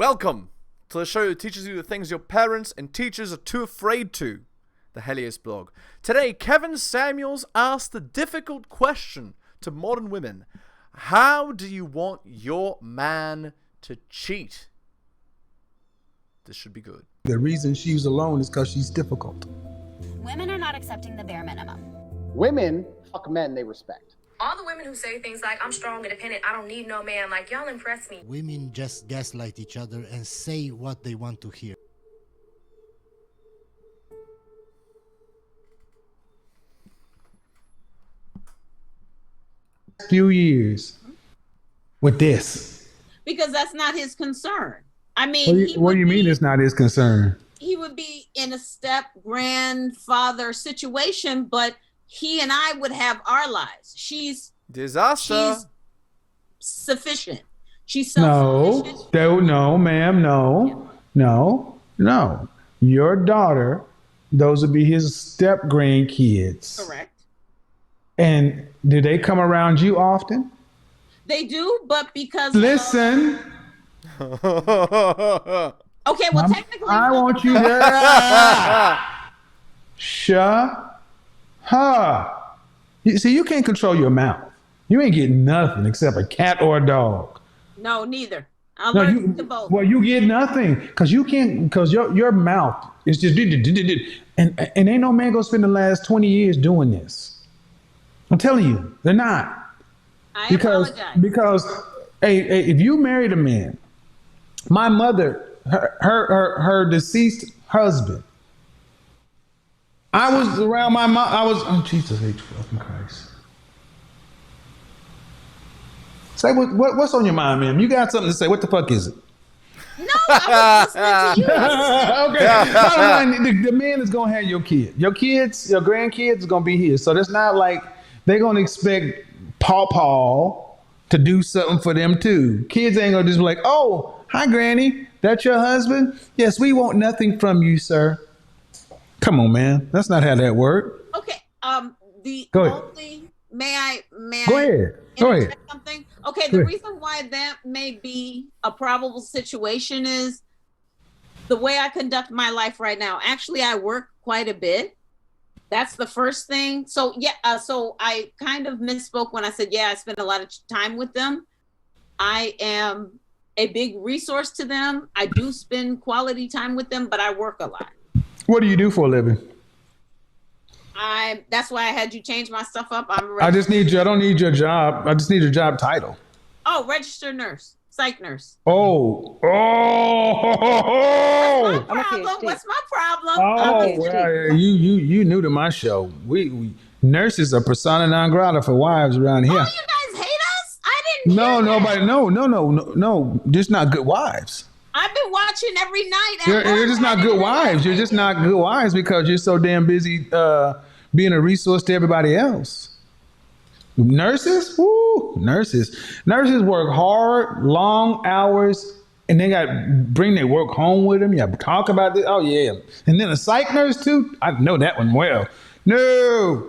Welcome to the show that teaches you the things your parents and teachers are too afraid to, the Helios blog. Today, Kevin Samuels asked the difficult question to modern women. How do you want your man to cheat? This should be good. The reason she's alone is because she's difficult. Women are not accepting the bare minimum. Women fuck men they respect. All the women who say things like, I'm strong, independent, I don't need no man, like, y'all impress me. Women just gaslight each other and say what they want to hear. Few years with this. Because that's not his concern. I mean, What do you mean it's not his concern? He would be in a step grandfather situation, but he and I would have our lives. She's Disaster. She's sufficient. She's self-sufficient. No, ma'am, no. Your daughter, those would be his step grandkids. Correct. And do they come around you often? They do, but because Listen. Okay, well, technically, I want you to shut up. See, you can't control your mouth. You ain't getting nothing except a cat or a dog. No, neither. I'll learn to both. Well, you get nothing because you can't, because your mouth is just and ain't no man gonna spend the last 20 years doing this. I'm telling you, they're not. I Because hey, if you married a man, my mother, her deceased husband, I was around my mom. Oh Jesus H fucking Christ. Say what's on your mind, ma'am? You got something to say? What the fuck is it? No, I was listening to you. Okay. Bottom line, the man is gonna have your kid. Your kids, your grandkids is gonna be here. So that's not like they're gonna expect Paw to do something for them too. Kids ain't gonna just be like, oh, hi granny, that's your husband? Yes, we want nothing from you, sir. Come on, man. That's not how that works. Okay. Go ahead. May I Go ahead. interject something? Okay, the reason why that may be a probable situation is the way I conduct my life right now. Actually, I work quite a bit. That's the first thing. So so I kind of misspoke when I said, I spend a lot of time with them. I am a big resource to them. I do spend quality time with them, but I work a lot. What do you do for a living? That's why I had you change my stuff up. I don't need your job. I just need your job title. Oh, registered nurse, psych nurse. Oh. What's my problem? Oh, well, you new to my show. We nurses are persona non grata for wives around here. Oh, you guys hate us? I didn't. Nobody. No. Just not good wives. I've been watching every night. You're just not good wives. You're just not good wives because you're so damn busy being a resource to everybody else. Nurses, nurses work hard, long hours, and they got bring their work home with them. You have to talk about this. Oh yeah, and then a psych nurse too. I know that one well. No.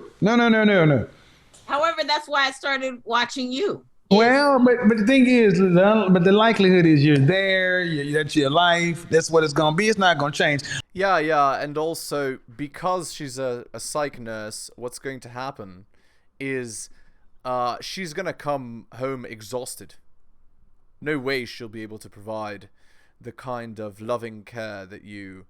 However, that's why I started watching you. Well, but the thing is, but the likelihood is you're there. That's your life. That's what it's gonna be. It's not gonna change. Yeah, and also because she's a psych nurse, what's going to happen is she's gonna come home exhausted. No way she'll be able to provide the kind of loving care that you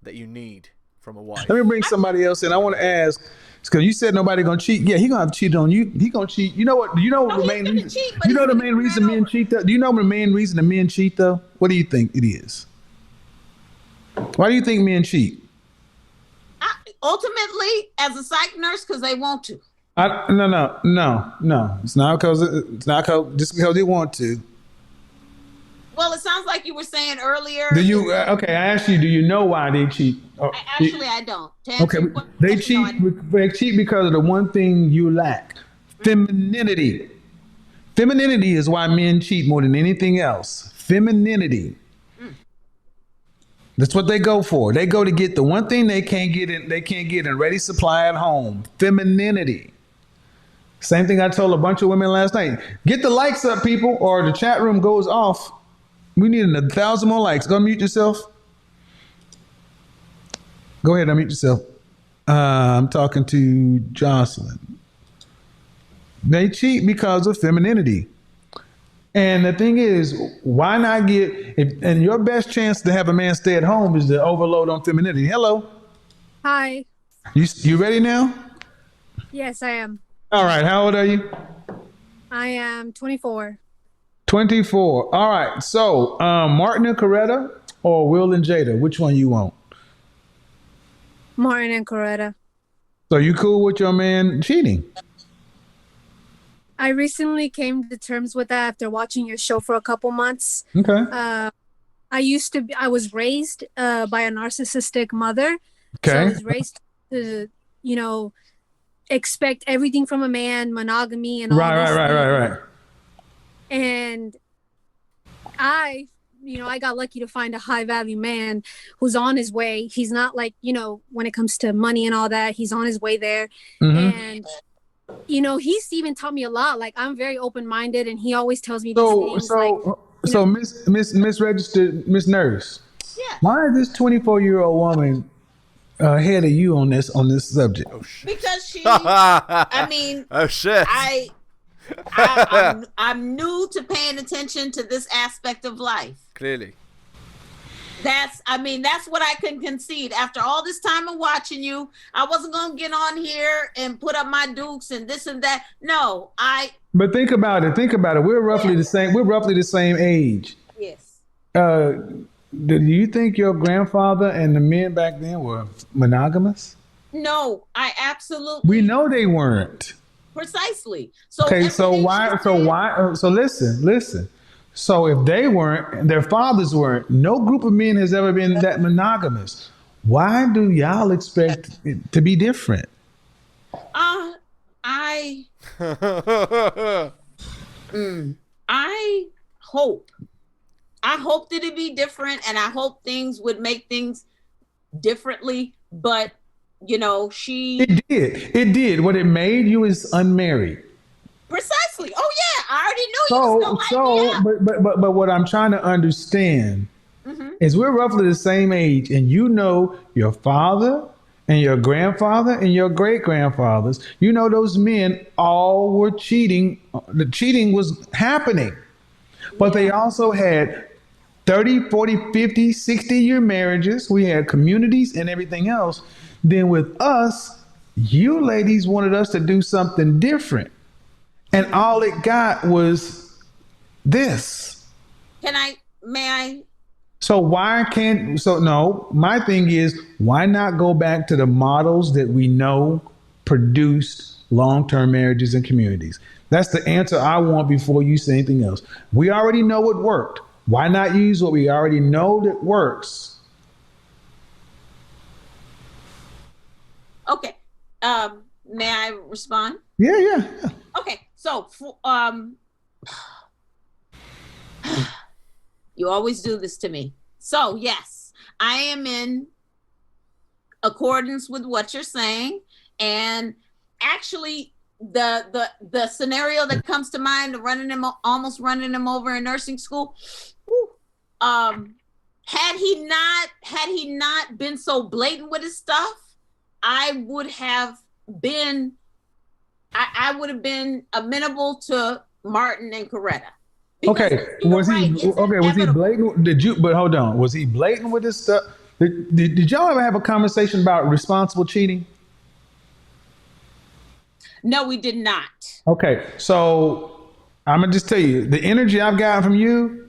need from a wife. Let me bring somebody else in. I want to ask, because you said nobody gonna cheat. Yeah, he gonna have to cheat on you. He gonna cheat. You know what? You know what the main reason? You know the main reason men cheat though? Do you know the main reason the men cheat though? What do you think it is? Why do you think men cheat? Ultimately, as a psych nurse, because they want to. No. It's not because just because they want to. Well, it sounds like you were saying earlier. Do you? Okay, I asked you. Do you know why they cheat? I don't. Okay, they cheat. They cheat because of the one thing you lack: femininity. Femininity is why men cheat more than anything else. Femininity. That's what they go for. They go to get the one thing they can't get in ready supply at home. Femininity. Same thing I told a bunch of women last night. Get the likes up, people, or the chat room goes off. We need 1,000 more likes. Go mute yourself. Go ahead, unmute yourself. I'm talking to Jocelyn. They cheat because of femininity. And the thing is, why not and your best chance to have a man stay at home is to overload on femininity. Hello. Hi. You ready now? Yes, I am. All right. How old are you? I am 24. 24. All right. So, Martin and Coretta or Will and Jada? Which one you want? Martin and Coretta. So you cool with your man cheating? I recently came to terms with that after watching your show for a couple months. Okay. I was raised by a narcissistic mother. Okay. So I was raised to, expect everything from a man, monogamy and all this. Right. And I got lucky to find a high value man who's on his way. He's not like, when it comes to money and all that, he's on his way there. Mm-hmm. And, he's even taught me a lot. Like, I'm very open-minded and he always tells me these things. So Miss Registered, Miss Nurse. Yeah. Why is this 24-year-old woman ahead of you on this subject? Oh shit. Because she, I mean, oh shit. I'm new to paying attention to this aspect of life. Clearly. That's what I can concede. After all this time of watching you, I wasn't going to get on here and put up my dukes and this and that. No, But think about it. We're roughly the same. We're roughly the same age. Yes. Do you think your grandfather and the men back then were monogamous? No, I absolutely. We know they weren't. Precisely. So okay. So listen. So if they weren't, their fathers weren't, no group of men has ever been that monogamous. Why do y'all expect it to be different? I hope that it'd be different, and I hope things would make things differently. But it did. What it made you is unmarried. Precisely. Oh yeah, I already knew you. But what I'm trying to understand is we're roughly the same age, and your father and your grandfather and your great grandfathers, those men all were cheating. The cheating was happening, but they also had 30, 40, 50, 60-year marriages. We had communities and everything else. Then with us, you ladies wanted us to do something different. And all it got was this. May I? So my thing is, why not go back to the models that we know produced long-term marriages and communities? That's the answer I want before you say anything else. We already know what worked. Why not use what we already know that works? Okay. May I respond? Yeah. Okay. So, you always do this to me. So, yes, I am in accordance with what you're saying. And actually, the scenario that comes to mind, almost running him over in nursing school, had he not been so blatant with his stuff, I would have been amenable to Martin and Coretta. Okay. Was he blatant? But hold on. Was he blatant with his stuff? Did y'all ever have a conversation about responsible cheating? No, we did not. Okay. So I'm going to just tell you, the energy I've gotten from you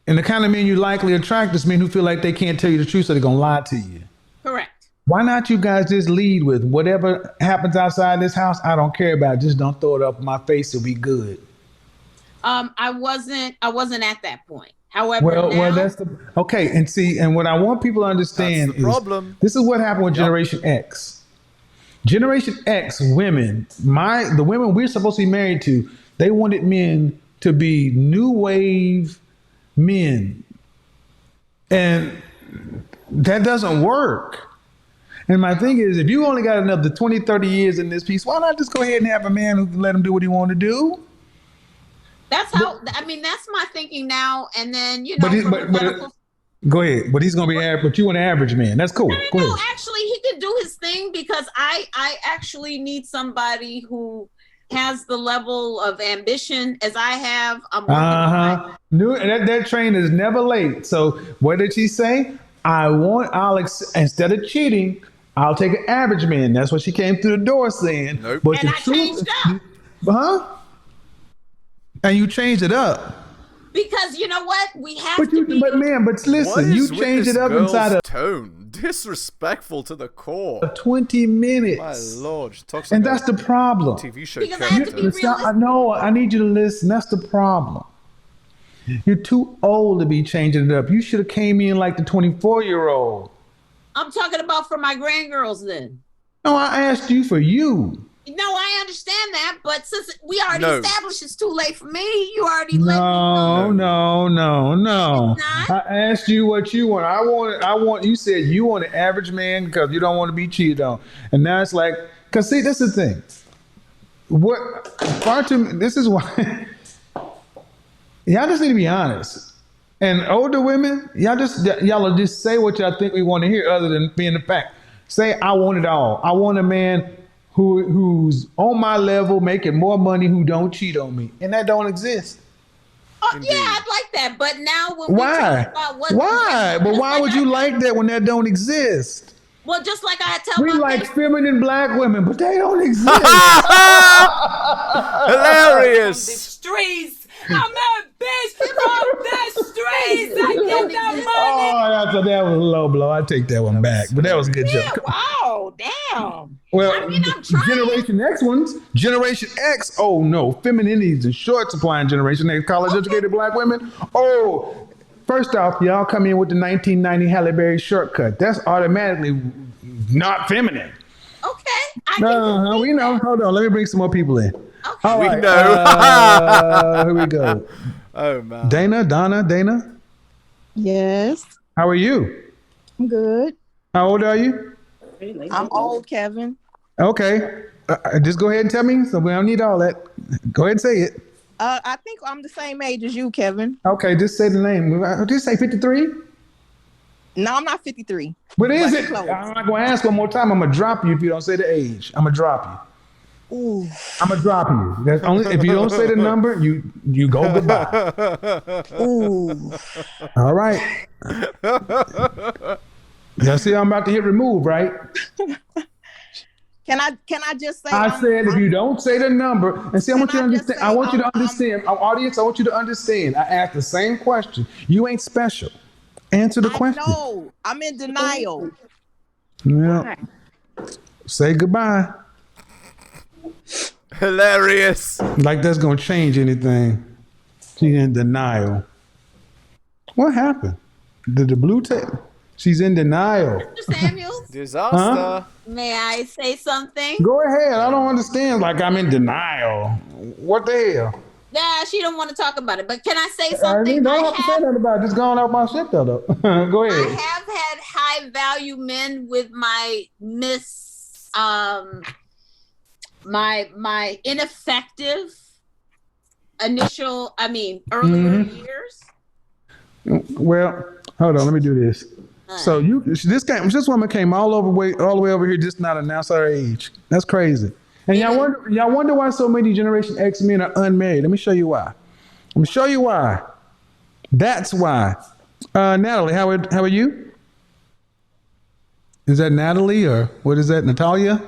and the kind of men you likely attract is men who feel like they can't tell you the truth, so they're going to lie to you. Correct. Why not you guys just lead with whatever happens outside this house? I don't care about it. Just don't throw it up in my face. It'll be good. I wasn't at that point. However, that's okay. And what I want people to understand is this is what happened with Generation X. Generation X women, the women we're supposed to be married to, they wanted men to be new wave men. And that doesn't work. And my thing is, if you only got another 20, 30 years in this piece, why not just go ahead and have a man who can let him do what he want to do? That's how. I mean, that's my thinking now. And then go ahead. But he's gonna be average. But you want an average man? That's cool. No, actually, he can do his thing because I actually need somebody who has the level of ambition as I have. I'm working that train is never late. So what did she say? Instead of cheating, I'll take an average man. That's what she came through the door saying. Nope. But and I changed up. Huh? And you changed it up. Because you know what? We have But listen, you changed it up inside a tone. Disrespectful to the core. 20 minutes. My lord, she talks and like that's the problem. TV show because I have to be realistic. I know. I need you to listen. That's the problem. You're too old to be changing it up. You should have came in like the 24-year-old. I'm talking about for my grandgirls then. No, I asked you for you. No, I understand that, but since we already established it's too late for me, you already let me know. No. I asked you what you want. I want. You said you want an average man because you don't want to be cheated on, and now it's like, cause see, this is the thing. This is why y'all just need to be honest. And older women, y'all will just say what y'all think we want to hear, other than being the fact. Say, I want it all. I want a man who's on my level, making more money, who don't cheat on me, and that don't exist. Oh, yeah, I'd like that, but now when why? we talk about what, why? But why would you like that when that don't exist? Well, just like I tell we my like feminine black women, but they don't exist. Hilarious. The streets. I'm a bitch from the streets. I get the money. Oh, that was a low blow. I take that one back, but that was a good joke. Wow, damn. Well, I mean, I'm trying. Generation X ones. Generation X. Oh no, femininity is in short supply in Generation X. College-educated black women. Oh, first off, y'all come in with the 1990 Halle Berry shortcut. That's automatically not feminine. Okay. We know. Hold on, let me bring some more people in. Okay. All right. We know. Here we go. Oh man. Dana. Yes. How are you? I'm good. How old are you? I'm old, Kevin. Okay. Just go ahead and tell me. So we don't need all that. Go ahead and say it. I think I'm the same age as you, Kevin. Okay, just say the name. Just say 53. No, I'm not 53. What is it? Close. I'm not going to ask one more time. I'm going to drop you if you don't say the age. I'm going to drop you. Ooh. I'm going to drop you. That's only if you don't say the number, you go goodbye. Ooh. All right. Y'all see I'm about to hit remove, right? Can I just say I said if you don't say the number, and see, I want you to understand. I want you to understand. Our audience, I want you to understand. I asked the same question. You ain't special. Answer the question. No, I'm in denial. Yeah. Say goodbye. Hilarious. Like that's gonna change anything. She's in denial. What happened? Did the blue tape? She's in denial. Mr. Samuels, Disaster. Huh? may I say something? Go ahead. I don't understand. Like I'm in denial. What the hell? Nah, she don't want to talk about it. But can I say something? You don't have to say nothing about it. Just going out my shit though. Go ahead. I have had high value men with my my ineffective earlier years. Well, hold on. Let me do this. So this woman came all the way over here, just not announce her age. That's crazy. And y'all wonder why so many Generation X men are unmarried. Let me show you why. Let me show you why. That's why. Natalie, how are you? Is that Natalie or what is that? Natalia?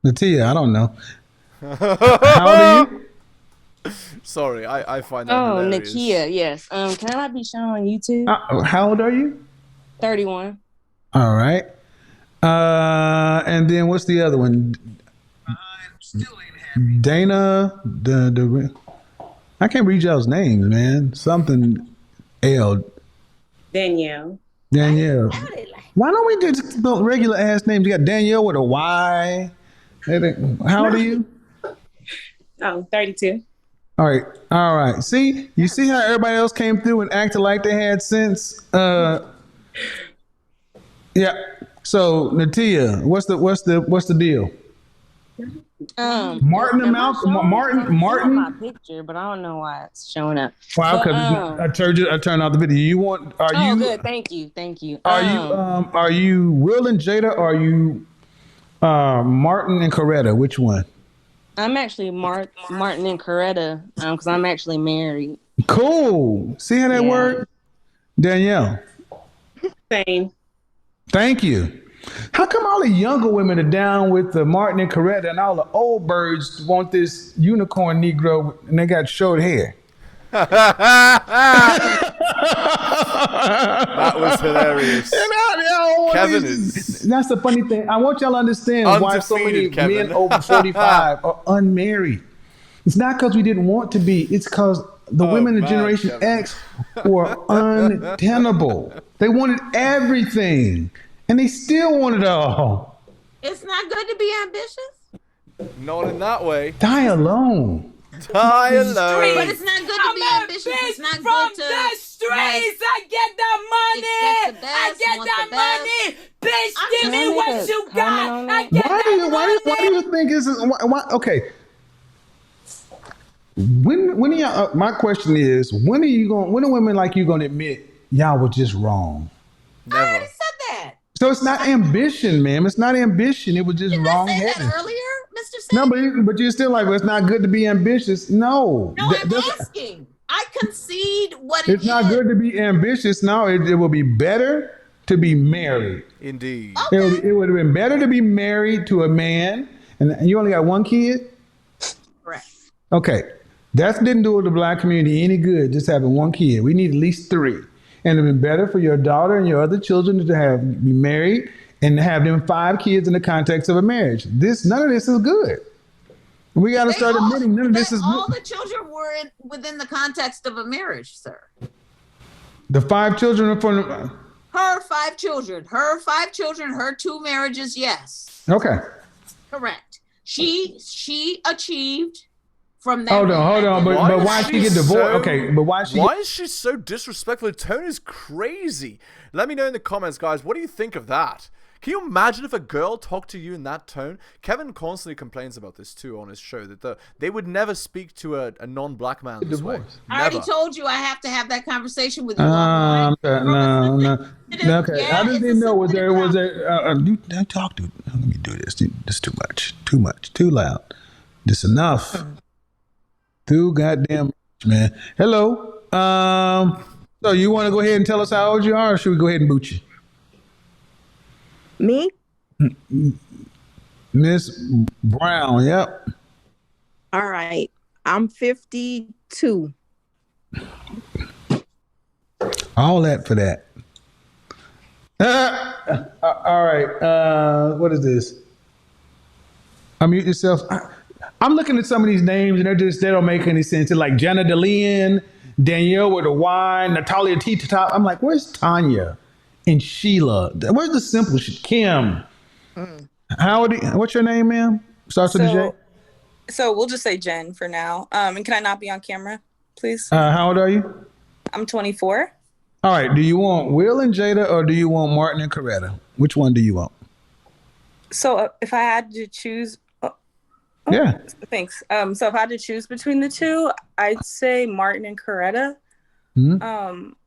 Natia, I don't know. How old are you? Sorry, I find that hilarious. Nakia, yes. Can I be shown on YouTube? How old are you? 31. All right. And then what's the other one? Dana, I can't read y'all's names, man. Something L. Danielle. Why don't we just spell regular ass names? You got Danielle with a Y. How old are you? 32. All right. See, you see how everybody else came through and acted like they had sense. Yeah. So Natia, what's the deal? Martin and Malcolm. Martin. My picture, but I don't know why it's showing up. Wow, because I turned off the video. You want? Are you? Oh, good. Thank you. Are you Will and Jada? Or are you Martin and Coretta? Which one? I'm actually Martin and Coretta, because I'm actually married. Cool. See how that works, Danielle? Same. Thank you. How come all the younger women are down with the Martin and Coretta, and all the old birds want this unicorn Negro, and they got short hair? That was hilarious. Kevin is. That's the funny thing. I want y'all to understand why so many men over 45 are unmarried. It's not because we didn't want to be. It's because the women in Generation X were untenable. They wanted everything. And they still want it all. It's not good to be ambitious. Not in that way. Die alone. Die alone. But it's not good to be ambitious. It's not good to. The streets, I get that money. I get that money. Bitch, give me what you got. I get that money. Why do you think this is? Okay. When are y'all? My question is, when are women like you gonna admit y'all were just wrong? Never. I already said that. So it's not ambition, ma'am. It's not ambition. It was just wrong headed. Did I say that earlier, Mr. Sandberg? No, but you're still like, well, it's not good to be ambitious. No. No, I'm asking. I concede what it is. It's not good to be ambitious. No, it will be better to be married. Indeed. Okay. It would have been better to be married to a man, and you only got one kid? Correct. Okay. That didn't do the black community any good, just having one kid. We need at least 3. And it'd been better for your daughter and your other children to be married and have them 5 kids in the context of a marriage. None of this is good. We got to start admitting none of this is good. All the children were within the context of a marriage, sir. The 5 children are from her 5 children. Her 5 children, her 2 marriages, yes. Okay. Correct. She achieved from that. Hold on. But why she get divorced? Why is she so disrespectful? The tone is crazy. Let me know in the comments, guys. What do you think of that? Can you imagine if a girl talked to you in that tone? Kevin constantly complains about this too on his show, that they would never speak to a non-black man this way. I already told you I have to have that conversation with you. No. Okay. How did they know? Was there? Don't talk to. Let me do this. This is too much. Too loud. This enough. Too goddamn much, man. Hello. So you want to go ahead and tell us how old you are, or should we go ahead and boot you? Me? Miss Brown, yep. All right. I'm 52. All that for that. All right. What is this? Unmute yourself. I'm looking at some of these names and they don't make any sense. They're like Jenna DeLeon, Danielle with a Y, Natalia T to top. I'm like, where's Tanya and Sheila? Where's the simple shit? Kim. What's your name, ma'am? Starts with a J. So we'll just say Jen for now. And can I not be on camera, please? How old are you? I'm 24. All right. Do you want Will and Jada or do you want Martin and Coretta? Which one do you want? So if I had to choose... yeah. Thanks. So if I had to choose between the two, I'd say Martin and Coretta.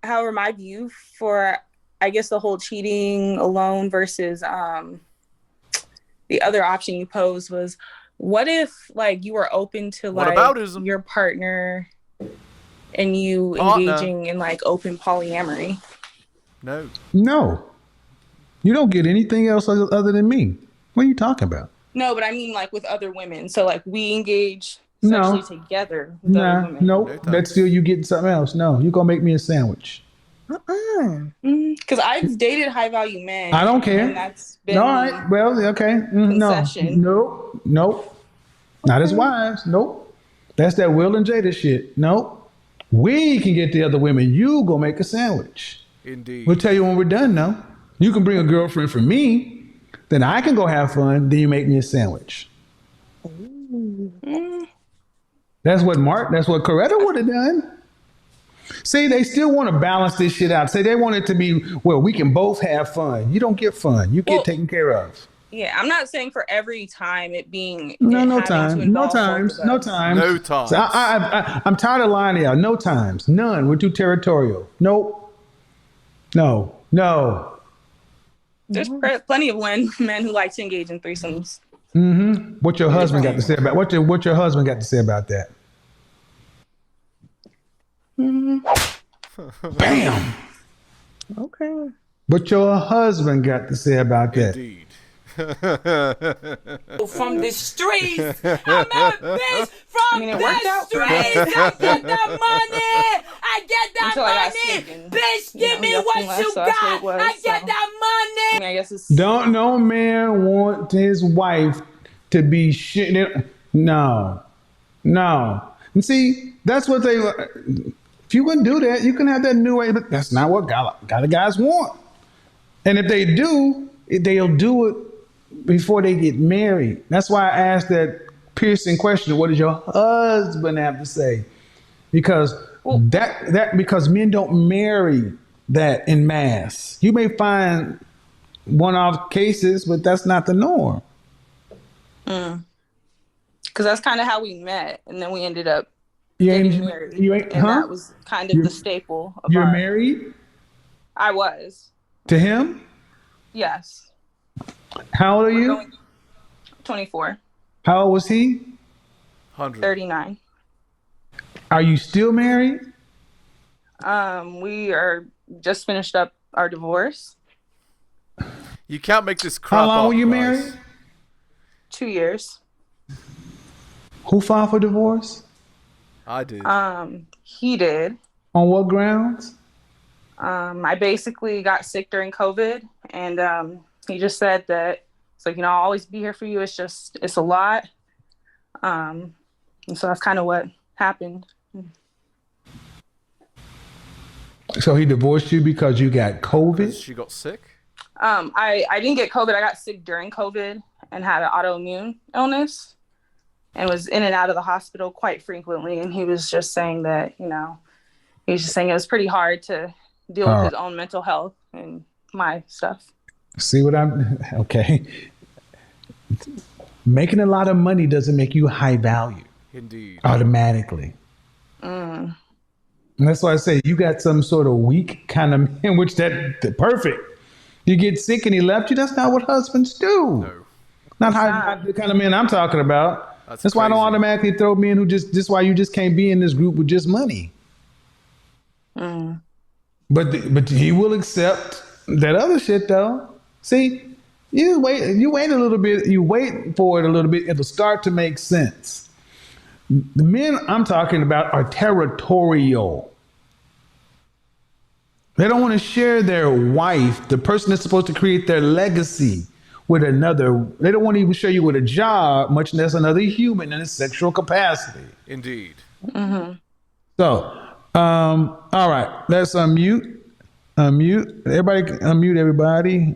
However, my view for, I guess, the whole cheating alone versus the other option you posed was, what if like you were open to like your partner and you engaging in like open polyamory? No. You don't get anything else other than me. What are you talking about? No, but I mean like with other women. So like we engage sexually together with other women. Nope. That's still you getting something else. No, you're going to make me a sandwich. Because I've dated high value men. I don't care. And that's been all right. Well, okay. Concession. Nope. Not as wives. Nope. That's that Will and Jada shit. Nope. We can get the other women. You go make a sandwich. Indeed. We'll tell you when we're done now. You can bring a girlfriend for me. Then I can go have fun. Then you make me a sandwich. That's what Coretta would have done. See, they still want to balance this shit out. Say they want it to be, well, we can both have fun. You don't get fun. You get taken care of. Yeah, I'm not saying for every time it being no times. So I'm tired of lying to y'all. No times, none. We're too territorial. Nope. No. There's plenty of men who like to engage in threesomes. Mm-hmm. What your husband got to say about what your husband got to say about that? Bam. Okay. What your husband got to say about that? Indeed. From the streets, I'm a bitch from the streets. I get that money. I get that money. Bitch, give me what you got. I get that money. I guess it's Don't no man want his wife to be shit. No. And see, that's what they. If you wouldn't do that, you can have that new way, but that's not what the guys want. And if they do, they'll do it before they get married. That's why I asked that piercing question, what does your husband have to say? Because because men don't marry that in mass. You may find one-off cases, but that's not the norm. Because that's kind of how we met, and then we ended up getting married. That was kind of the staple of You're married? I was. To him? Yes. How old are you? 24. How old was he? 39. Are you still married? We are just finished up our divorce. You can't make this crap How long up, were you guys. married? 2 years. Who filed for divorce? I did. He did. On what grounds? I basically got sick during COVID, and he just said that it's like, I'll always be here for you. It's a lot. And so that's kind of what happened. So he divorced you because you got COVID? She got sick? I didn't get COVID. I got sick during COVID and had an autoimmune illness and was in and out of the hospital quite frequently. And he was just saying that, he was just saying it was pretty hard to deal with his own mental health and my stuff. See what okay. Making a lot of money doesn't make you high value. Indeed. Automatically. And that's why I say you got some sort of weak kind of man, which that perfect. You get sick and he left you. That's not what husbands do. No. Not the kind of men I'm talking about. That's why I don't automatically throw men who just why you just can't be in this group with just money. But he will accept that other shit though. See, you wait a little bit. You wait for it a little bit. It'll start to make sense. The men I'm talking about are territorial. They don't want to share their wife, the person that's supposed to create their legacy, with another. They don't want to even share you with a job, much less another human in a sexual capacity. Indeed. So, all right, let's unmute. Everybody, unmute everybody.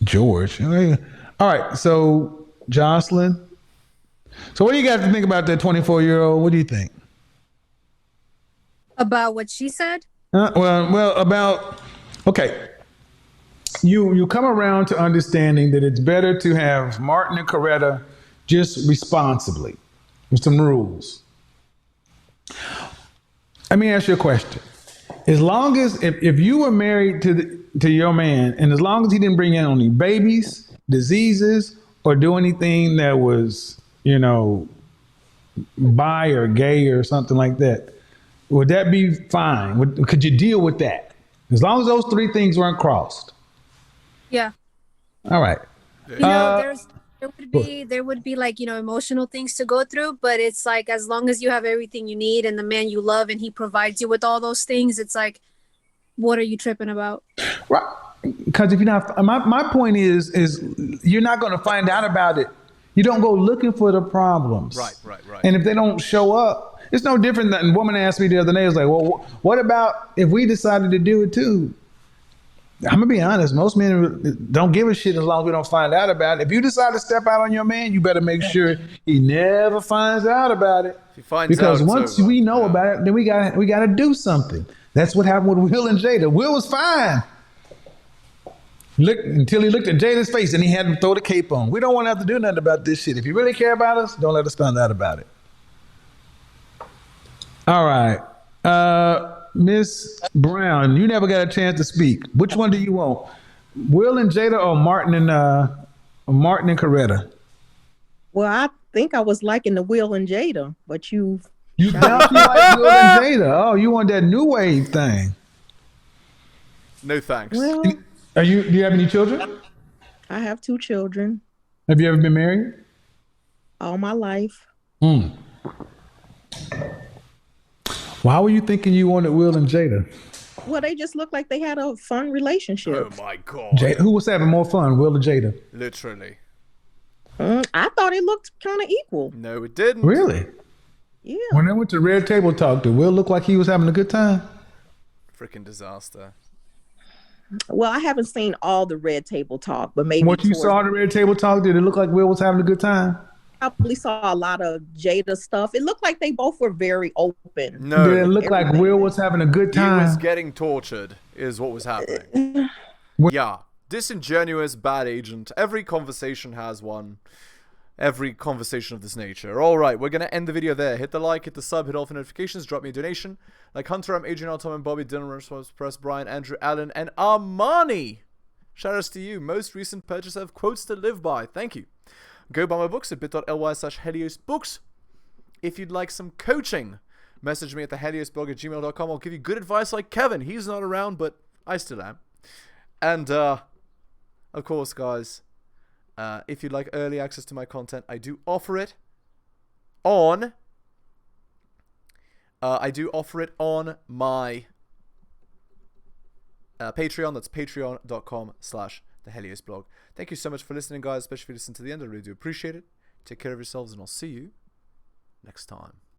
George. All right, so Jocelyn. So what do you got to think about that 24-year-old? What do you think? About what she said? Okay. You come around to understanding that it's better to have Martin and Coretta just responsibly with some rules. Let me ask you a question. As long as if you were married to your man, and as long as he didn't bring in any babies, diseases, or do anything that was, bi or gay or something like that, would that be fine? Could you deal with that? As long as those three things weren't crossed. Yeah. All right. There would be like, emotional things to go through, but it's like, as long as you have everything you need and the man you love and he provides you with all those things, it's like, what are you tripping about? Right. Because if you're not, my point is you're not going to find out about it. You don't go looking for the problems. Right. And if they don't show up, it's no different than a woman asked me the other day, was like, well, what about if we decided to do it too? I'm gonna be honest. Most men don't give a shit as long as we don't find out about it. If you decide to step out on your man, you better make sure he never finds out about it. If he finds because out, once we know about it, then we got to do something. That's what happened with Will and Jada. Will was fine. Look until he looked at Jada's face and he had to throw the cape on. We don't want to have to do nothing about this shit. If you really care about us, don't let us find out about it. All right. Miss Brown, you never got a chance to speak. Which one do you want? Will and Jada or Martin and Coretta? Well, I think I was liking the Will and Jada, but you like Will and Jada. Oh, you want that new wave thing. No thanks. Well, do you have any children? I have 2 children. Have you ever been married? All my life. Why were you thinking you wanted Will and Jada? Well, they just looked like they had a fun relationship. Oh my God. Who was having more fun, Will or Jada? Literally. I thought it looked kind of equal. No, it didn't. Really? Yeah. When I went to Red Table Talk, did Will look like he was having a good time? Freaking disaster. Well, I haven't seen all the Red Table Talk, but maybe what you saw in the Red Table Talk, did it look like Will was having a good time? I probably saw a lot of Jada stuff. It looked like they both were very open. No, did it look like Will was having a good time? He was getting tortured, is what was happening. Yeah, disingenuous bad agent. Every conversation has one. Every conversation of this nature. All right, we're gonna end the video there. Hit the like, hit the sub, hit all the notifications, drop me a donation. Like Hunter, I'm Adrian, Tom, and Bobby, Dylan, Press, Brian, Andrew, Allen, and Armani. Shout outs to you. Most recent purchase of quotes to live by. Thank you. Go buy my books at bit.ly/heliosbooks. If you'd like some coaching, message me at theheliosblog at gmail.com. I'll give you good advice like Kevin. He's not around, but I still am. And, of course, guys, if you'd like early access to my content, I do offer it on... my Patreon. That's patreon.com/theheliosblog. Thank you so much for listening, guys, especially if you listen to the end. I really do appreciate it. Take care of yourselves, and I'll see you next time.